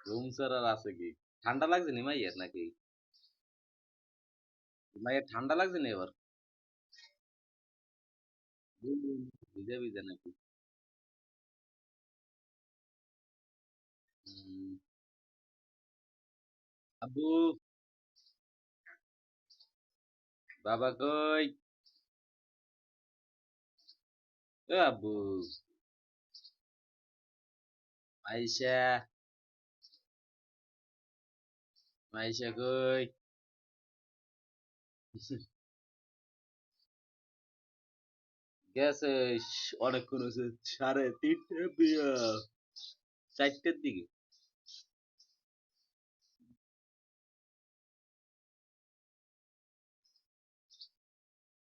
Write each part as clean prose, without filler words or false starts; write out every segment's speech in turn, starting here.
Room সারার আছে কি? ঠান্ডা লাগছে নি মাইয়ের নাকি? মাইয়ের ঠান্ডা লাগছে নি এবার? ভিজে ভিজে নাকি? হুম, আব্বু, বাবা কই? ও আব্বু, আইসা, মাইশা কই? গেছে অনেকক্ষণ হয়েছে, 3:30 বিয়া, 4টের দিকে।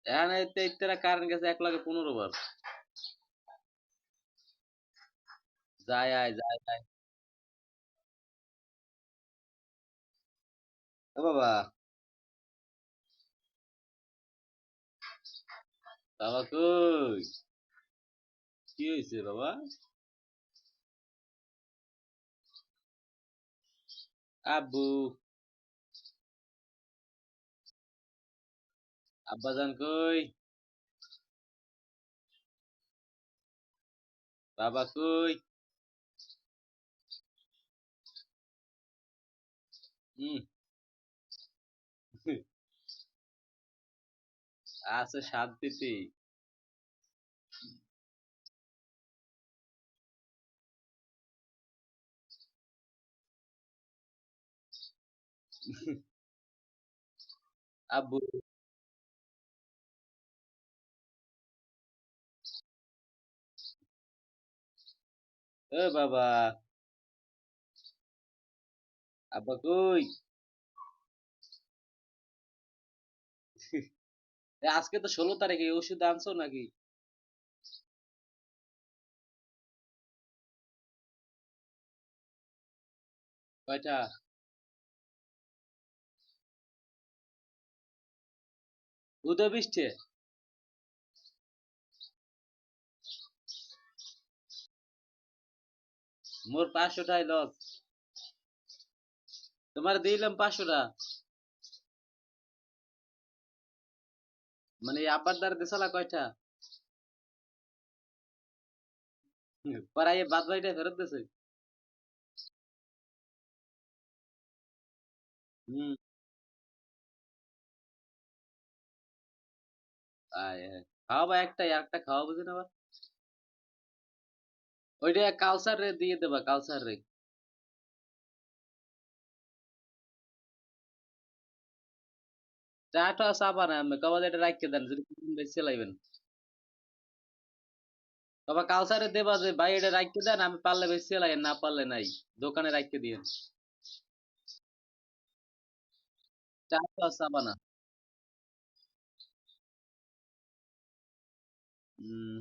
এখানে তেইশ কারেন্ট গেছে এক লাগে 15 বার। যায় আয় যায় আয়। ও বাবা, বাবা কই? কি হয়েছে বাবা? আব্বু, আব্বাজান কই? বাবা কই? হুম। আছে শান্তিতে। আব্বু, এ বাবা, আব্বা কই? আজকে তো 16 তারিখে, ওষুধ আনছো নাকি? কয়টা? উদয় বৃষ্টি? মোর 500টাই লস। তোমার দিলাম 500টা। মানে এই আব্বার দ্বারা দেশালা কয়টা? পরাই বাদ বাকিটা ফেরত দিছে। হুম। আয় আয়। খাওয়াবা একটাই, একটা খাওয়া বুঝি না আবার। ওইটা কাউসার রে দিয়ে দেবা, কাউসার রে। চাটা চাপা না, আমি কবা এটা রাখতে দেন যদি কোনদিন বেশি লাইবেন। বাবা কাউসারে দেবা যে ভাই এটা রাখতে দেন, আমি পারলে বেশি লাই, না পারলে নাই, দোকানে রাখতে দিয়ে। চাটা চাপা না। হম।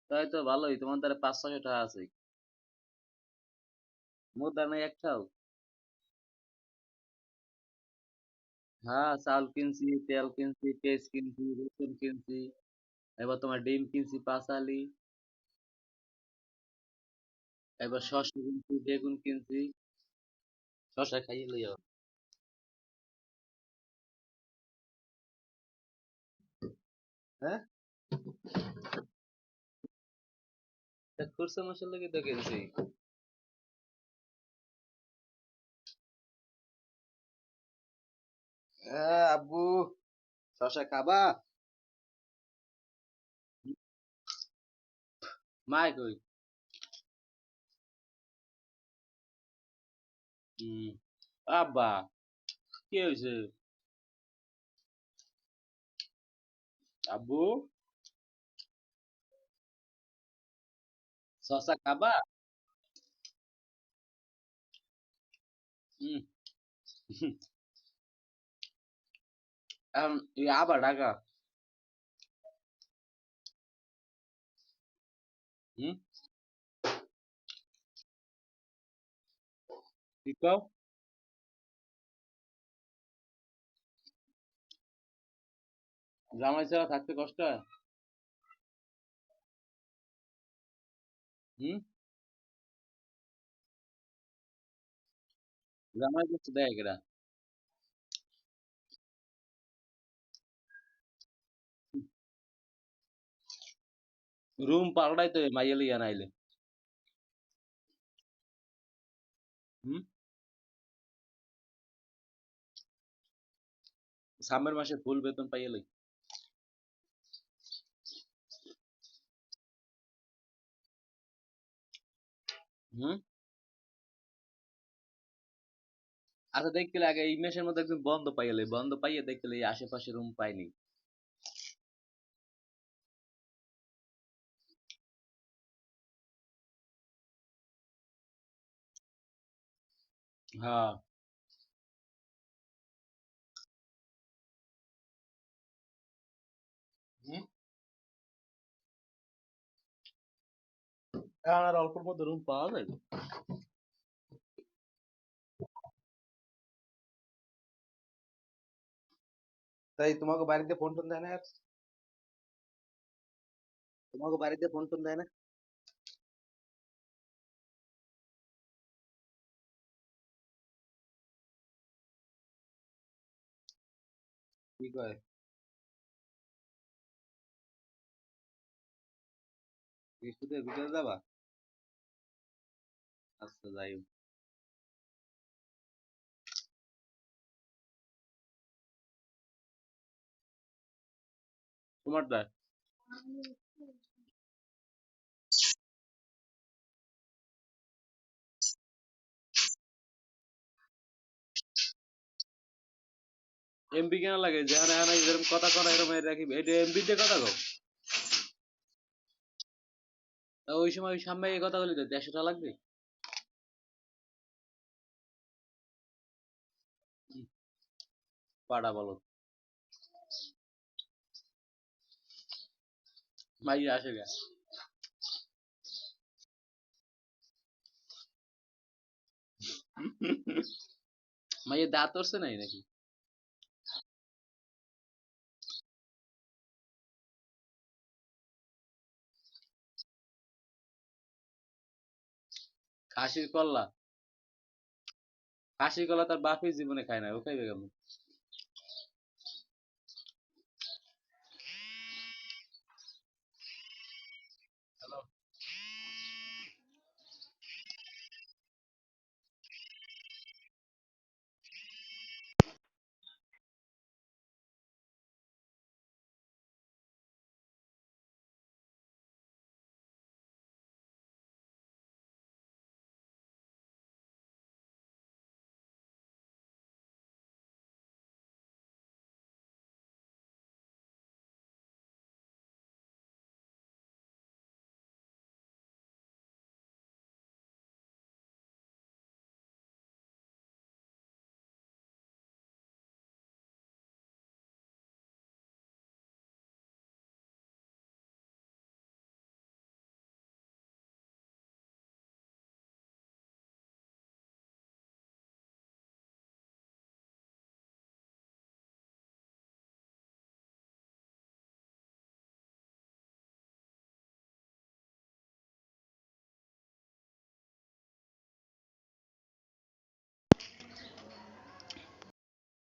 তাই তো ভালোই, তোমার দ্বারা 500-600 টাকা আছে। মোর দ্বারা নাই একটাও। হ্যাঁ, চাল কিনছি, তেল কিনছি, পেঁয়াজ কিনছি, রসুন কিনছি। এবার তোমার ডিম কিনছি 5 আলি। এবার শসা কিনছি, বেগুন কিনছি। শসা খাইয়ে লইও। হ্যাঁ, খুরসা মশলা কি তো কিনছি। হ্যাঁ আব্বু, শসা খাবা? মাই কই? হম। আব্বা, কি হয়েছে? আব্বু, শসা খাবা? হম। আবার ঢাকা। হম। কি কও? জামাই ছাড়া থাকতে কষ্ট হয়? হম। জামাই কিছু দেয় কেডা? রুম পাল্টাইতে হবে মাইয়া লিয়া নাইলে। হুম? সামনের মাসে ফুল বেতন পাইয়া লই। হুম? আচ্ছা দেখতে লাগে এই মাসের মধ্যে একদিন বন্ধ পাইয়া লই। বন্ধ পাইয়া দেখতে লই আশেপাশে রুম পাইনি। হ্যাঁ। হুম? এখন আর অল্পের মধ্যে রুম পাওয়া যায়? তাই তোমাকে বাড়িতে ফোন টোন দেয় না আর? তোমাকে বাড়িতে ফোন টোন দেয় না? কি কয়? বৃষ্টিতে ভিতরে যাবা? আচ্ছা যাই। তোমারটা? এমবি কেন লাগে? যেখানে এখানে এরকম কথা কয় না এরকম রাখি এটা এমবি তে কথা কও। তা ওই সময় ওই সামনে এই কথা বলি তো 150 টাকা লাগবে। পাড়া বলো। মাইয়া আসে গা। মাইয়া দাঁত উঠছে নাই নাকি? খাসির কল্লা। খাসির কল্লা তার বাপের জীবনে খায় না ও খাইবে কেমন?